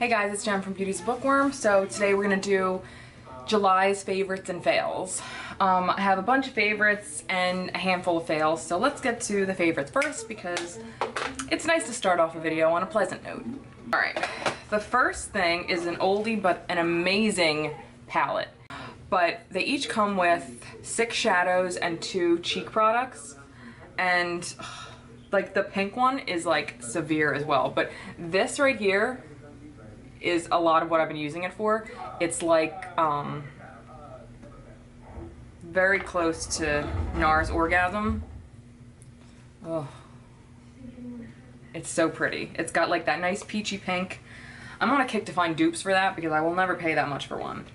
Hey guys, it's Jen from Beauty's Bookworm. So today we're going to do July's favorites and fails. I have a bunch of favorites and a handful of fails, so let's get to the favorites first because it's nice to start off a video on a pleasant note. Alright, the first thing is an oldie but an amazing palette. But they each come with 6 shadows and 2 cheek products, and like the pink one is like severe as well, but this right here is a lot of what I've been using it for. It's like very close to NARS Orgasm. Oh, it's so pretty. It's got like that nice peachy pink. I'm on a kick to find dupes for that because I will never pay that much for one.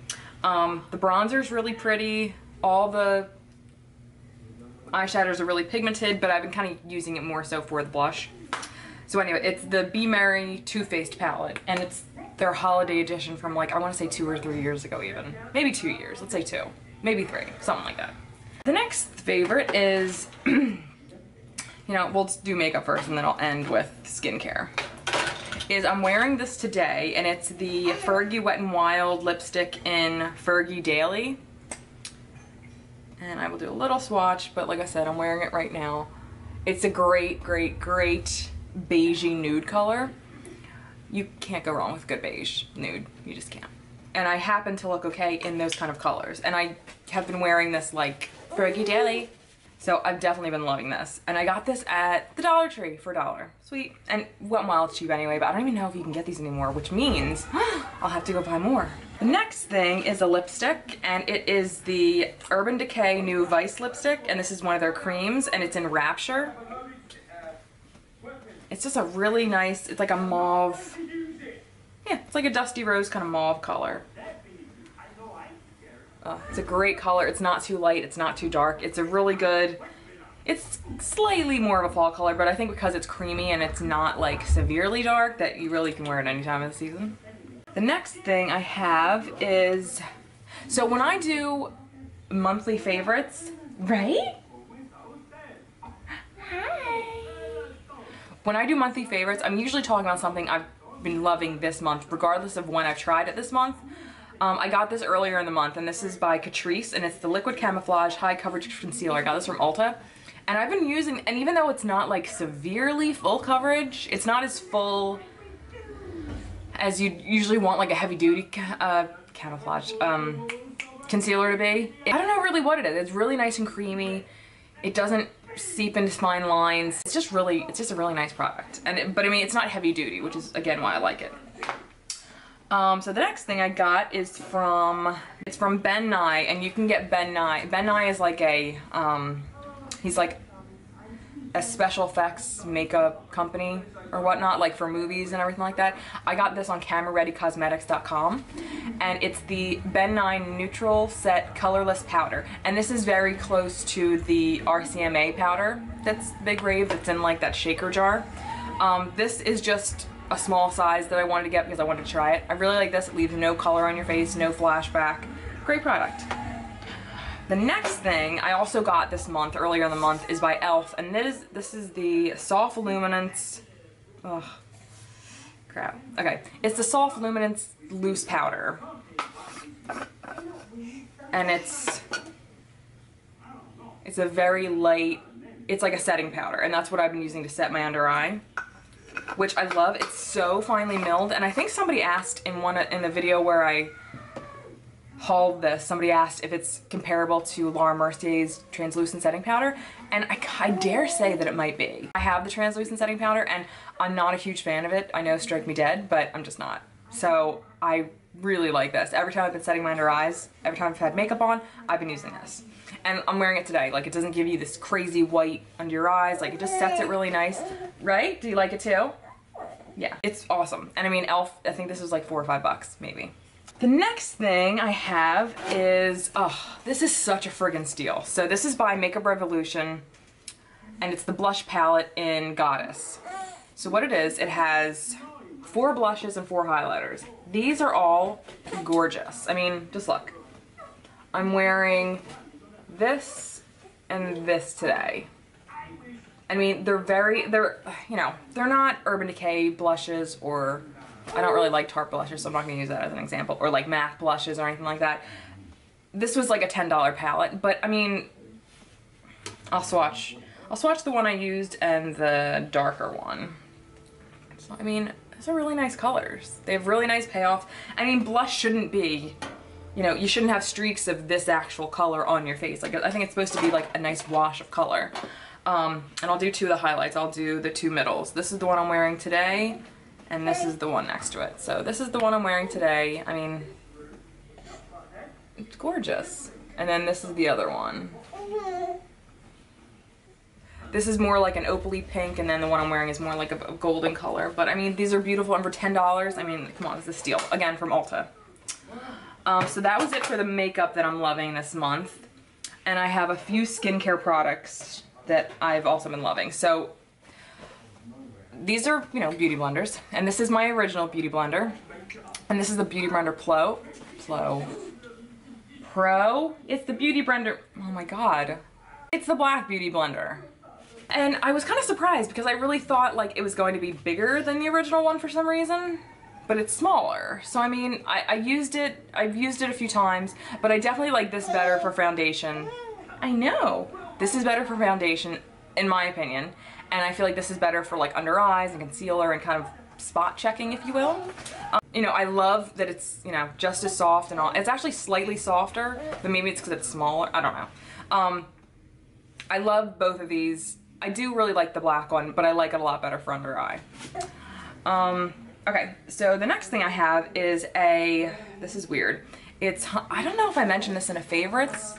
The bronzer's really pretty. All the eyeshadows are really pigmented, but I've been kind of using it more so for the blush. So anyway, it's the Be Merry Too Faced palette, and it's their holiday edition from like, I want to say 2 or 3 years ago even. Maybe 2 years, let's say 2. Maybe 3, something like that. The next favorite is, you know, we'll do makeup first and then I'll end with skincare. I'm wearing this today, and it's the Fergie Wet n Wild lipstick in Fergie Daily. And I will do a little swatch, but like I said, I'm wearing it right now. It's a great, great, great beigey nude color. You can't go wrong with good beige nude. You just can't. And I happen to look okay in those kind of colors. And I have been wearing this like Fergie Daily. So I've definitely been loving this. And I got this at the Dollar Tree for $1. Sweet. And Wet n Wild's cheap anyway, but I don't even know if you can get these anymore, which means I'll have to go buy more. The next thing is a lipstick, and it is the Urban Decay new Vice lipstick, and this is one of their creams, and it's in Rapture. It's just a really nice, it's like a mauve, yeah, it's like a dusty rose kind of mauve color. It's a great color. It's not too light, it's not too dark. It's a really good, it's slightly more of a fall color, but I think because it's creamy and it's not like severely dark that you really can wear it any time of the season. The next thing I have is, so when I do monthly favorites, right? When I do monthly favorites, I'm usually talking about something I've been loving this month, regardless of when I've tried it this month. I got this earlier in the month, and this is by Catrice, and it's the Liquid Camoflauge High Coverage Concealer. I got this from Ulta, and I've been using, and even though it's not like severely full coverage, it's not as full as you usually want like a heavy duty camouflage concealer to be. I don't know really what it is. It's really nice and creamy. It doesn't seep into fine lines. It's just a really nice product. And but I mean, it's not heavy duty, which is again why I like it. So the next thing I got is from Ben Nye, and you can get Ben Nye. Ben Nye is like a he's like a special effects makeup company or whatnot, like for movies and everything like that. I got this on camerareadycosmetics.com, and it's the Ben Nye Neutral Set Colorless Powder, and this is very close to the RCMA powder that's Big Rave, that's in like that shaker jar. This is just a small size that I wanted to get because I wanted to try it. I really like this. It leaves no color on your face, no flashback. Great product. The next thing I also got this month, earlier in the month, is by e.l.f. and this is the Soft Luminance, oh crap, okay. It's the Soft Luminance Loose Powder. And it's a very light, it's like a setting powder, and that's what I've been using to set my under eye, which I love. It's so finely milled, and I think somebody asked in the video where I hauled this, somebody asked if it's comparable to Laura Mercier's translucent setting powder, and I dare say that it might be. I have the translucent setting powder, and I'm not a huge fan of it. I know, strike me dead, but I'm just not. So I really like this. Every time I've been setting my under eyes, every time I've had makeup on, I've been using this. And I'm wearing it today. Like, it doesn't give you this crazy white under your eyes. Like, it just sets it really nice. Right? Do you like it too? Yeah, it's awesome. And I mean, e.l.f., I think this was like $4 or $5, maybe. The next thing I have is, oh, this is such a friggin' steal. So this is by Makeup Revolution, and it's the blush palette in Goddess. So what it is, it has 4 blushes and 4 highlighters. These are all gorgeous. I mean, just look. I'm wearing this and this today. I mean, they're, you know, they're not Urban Decay blushes or I don't really like Tarte blushes, so I'm not going to use that as an example, or like MAC blushes or anything like that. This was like a $10 palette, but I mean, I'll swatch the one I used and the darker one. So, I mean, those are really nice colors. They have really nice payoffs. I mean, blush shouldn't be, you know, you shouldn't have streaks of this actual color on your face. Like, I think it's supposed to be like a nice wash of color. And I'll do two of the highlights. I'll do the two middles. This is the one I'm wearing today, and this is the one next to it. So this is the one I'm wearing today. I mean, it's gorgeous. And then this is the other one. This is more like an opaly pink, and then the one I'm wearing is more like a golden color. But I mean, these are beautiful, and for $10, I mean, come on, it's a steal. Again, from Ulta. So that was it for the makeup that I'm loving this month. And I have a few skincare products that I've also been loving. So these are, you know, beauty blenders. And this is my original beauty blender. And this is the Beauty Blender Pro. It's the Beauty Blender, oh my god. It's the black beauty blender. And I was kind of surprised because I really thought like it was going to be bigger than the original one for some reason, but it's smaller. So I mean, I've used it a few times, but I definitely like this better for foundation. I know, this is better for foundation in my opinion, and I feel like this is better for like under eyes and concealer and kind of spot checking, if you will. You know, I love that it's, you know, just as soft and all. It's actually slightly softer, but maybe it's because it's smaller. I don't know. I love both of these. I do really like the black one, but I like it a lot better for under eye. Okay, so the next thing I have is this is weird. I don't know if I mentioned this in a favorites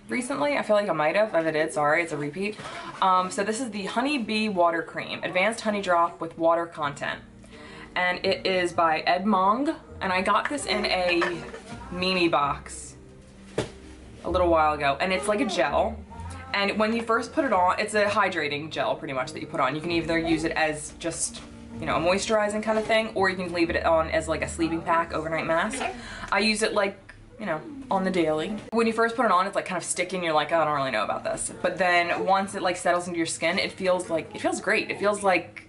recently. I feel like I might have. If I did, sorry, it's a repeat. So this is the Honey Bee Water Cream, Advanced Honey Drop with Water Content. And it is by Edmong, and I got this in a Mimi box a little while ago, and it's like a gel. And when you first put it on, it's a hydrating gel pretty much that you put on. You can either use it as just, you know, a moisturizing kind of thing, or you can leave it on as like a sleeping pack, overnight mask. I use it like, you know, on the daily. When you first put it on, it's like kind of sticky and you're like, oh, I don't really know about this. But then once it like settles into your skin, it feels great. It feels like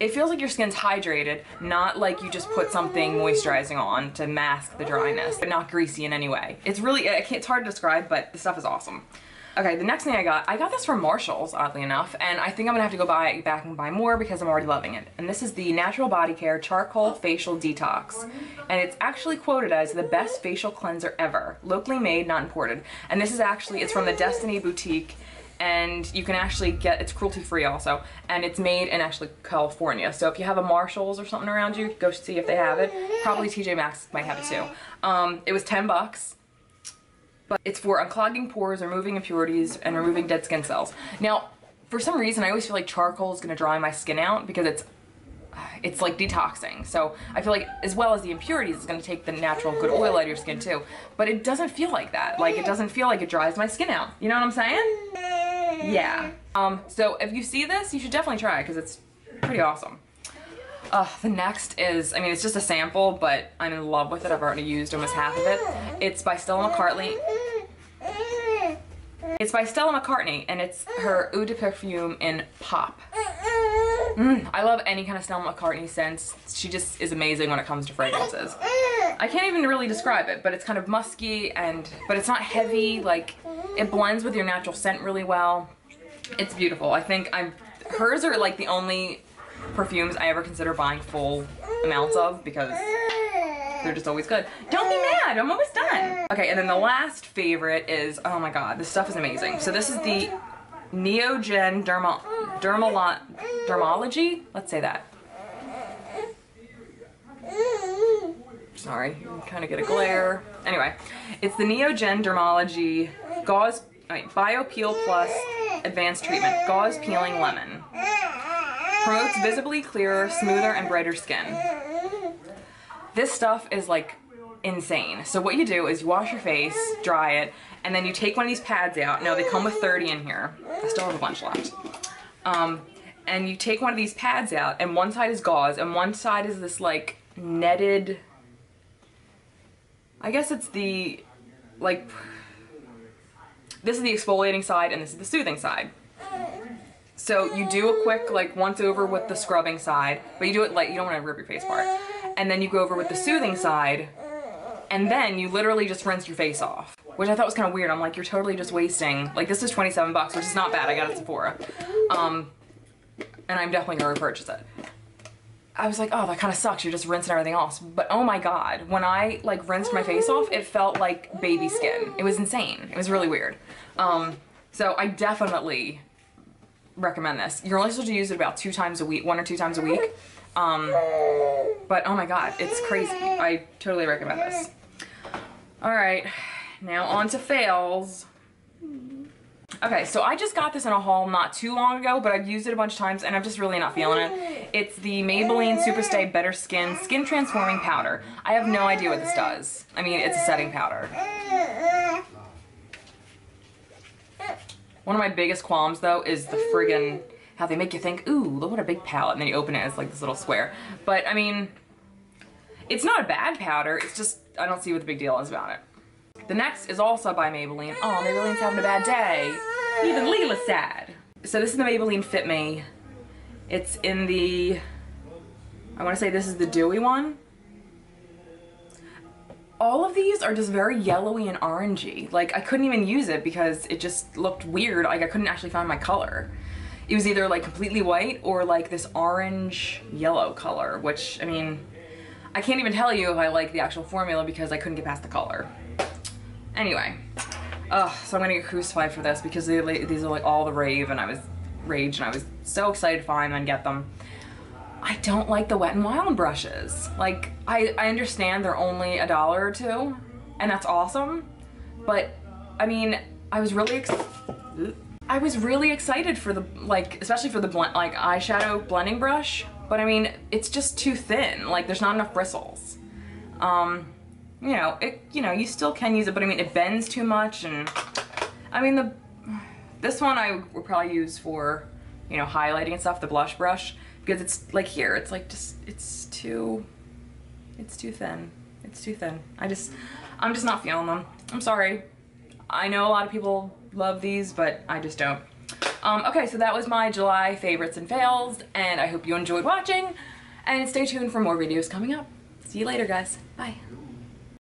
your skin's hydrated, not like you just put something moisturizing on to mask the dryness, but not greasy in any way. It's really, it's hard to describe, but the stuff is awesome. Okay, the next thing I got this from Marshall's, oddly enough, and I think I'm gonna have to go back and buy more because I'm already loving it. And this is the Natural Body Care Charcoal Facial Detox. And it's actually quoted as the best facial cleanser ever. Locally made, not imported. And this is actually, it's from the Destiny Boutique, and you can actually get, it's cruelty-free also, and it's made in actually California. So if you have a Marshall's or something around you, go see if they have it. Probably TJ Maxx might have it too. It was $10. But it's for unclogging pores, removing impurities, and removing dead skin cells. Now, for some reason, I always feel like charcoal is gonna dry my skin out because it's like detoxing. So I feel like, as well as the impurities, it's gonna take the natural good oil out of your skin too. But it doesn't feel like that. Like, it doesn't feel like it dries my skin out. You know what I'm saying? Yeah. So if you see this, you should definitely try it because it's pretty awesome. The next is, I mean, it's just a sample, but I'm in love with it. I've already used almost half of it. It's by Stella McCartney. It's by Stella McCartney, and it's her Eau de Perfume in Pop. I love any kind of Stella McCartney scent. She just is amazing when it comes to fragrances. I can't even really describe it, but it's kind of musky, but it's not heavy. Like, it blends with your natural scent really well. It's beautiful. I think hers are like the only perfumes I ever consider buying full amounts of because they're just always good. Don't be mad, I'm almost done. Okay, and then the last favorite is, oh my god, this stuff is amazing. So this is the Neogen Dermology. Let's say that. Sorry, you kind of get a glare. Anyway, it's the Neogen Dermology Bio Peel Plus Advanced Treatment Gauze Peeling Lemon. Promotes visibly clearer, smoother, and brighter skin. This stuff is like insane. So what you do is you wash your face, dry it, and then you take one of these pads out. Now they come with 30 in here. I still have a bunch left. And you take one of these pads out, and one side is gauze, and one side is this like netted, I guess it's the, like, this is the exfoliating side, and this is the soothing side. So you do a quick, like, once over with the scrubbing side, but you do it light, you don't want to rip your face apart. And then you go over with the soothing side, and then you literally just rinse your face off, which I thought was kind of weird. I'm like, you're totally just wasting, like, this is 27 bucks, which is not bad. I got it at Sephora. And I'm definitely gonna repurchase it. I was like, oh, that kind of sucks. You're just rinsing everything off. But oh my God, when I like rinsed my face off, it felt like baby skin. It was insane. It was really weird. So I definitely recommend this. You're only supposed to use it about 2 times a week, 1 or 2 times a week. But oh my God, it's crazy. I totally recommend this. All right, now on to fails. Okay, so I just got this in a haul not too long ago, but I've used it a bunch of times and I'm just really not feeling it. It's the Maybelline Superstay Better Skin Skin Transforming Powder. I have no idea what this does. I mean, it's a setting powder. One of my biggest qualms though is the friggin' how they make you think, ooh, look what a big palette, and then you open it and it's like this little square. But I mean, it's not a bad powder, it's just, I don't see what the big deal is about it. The next is also by Maybelline. Oh, Maybelline's having a bad day. Even Leela's sad. So this is the Maybelline Fit Me. It's in the, I want to say this is the dewy one. All of these are just very yellowy and orangey. Like, I couldn't even use it because it just looked weird. Like, I couldn't actually find my color. It was either like completely white or like this orange yellow color, which, I mean, I can't even tell you if I like the actual formula because I couldn't get past the color. Anyway, so I'm gonna get crucified for this because these are like all the rage and I was so excited to find them and get them. I don't like the Wet n Wild brushes. Like, I understand they're only $1 or $2 and that's awesome, but I mean, I was really excited for the, like, especially for the eyeshadow blending brush, but I mean, it's just too thin. Like, there's not enough bristles. You know, you still can use it, but I mean, it bends too much, and I mean, this one I would probably use for, you know, highlighting and stuff, the blush brush, because it's like here, it's like just, it's too thin. It's too thin. I'm just not feeling them. I'm sorry. I know a lot of people love these, but I just don't. Okay, so that was my July favorites and fails, and I hope you enjoyed watching, and stay tuned for more videos coming up. See you later, guys. Bye.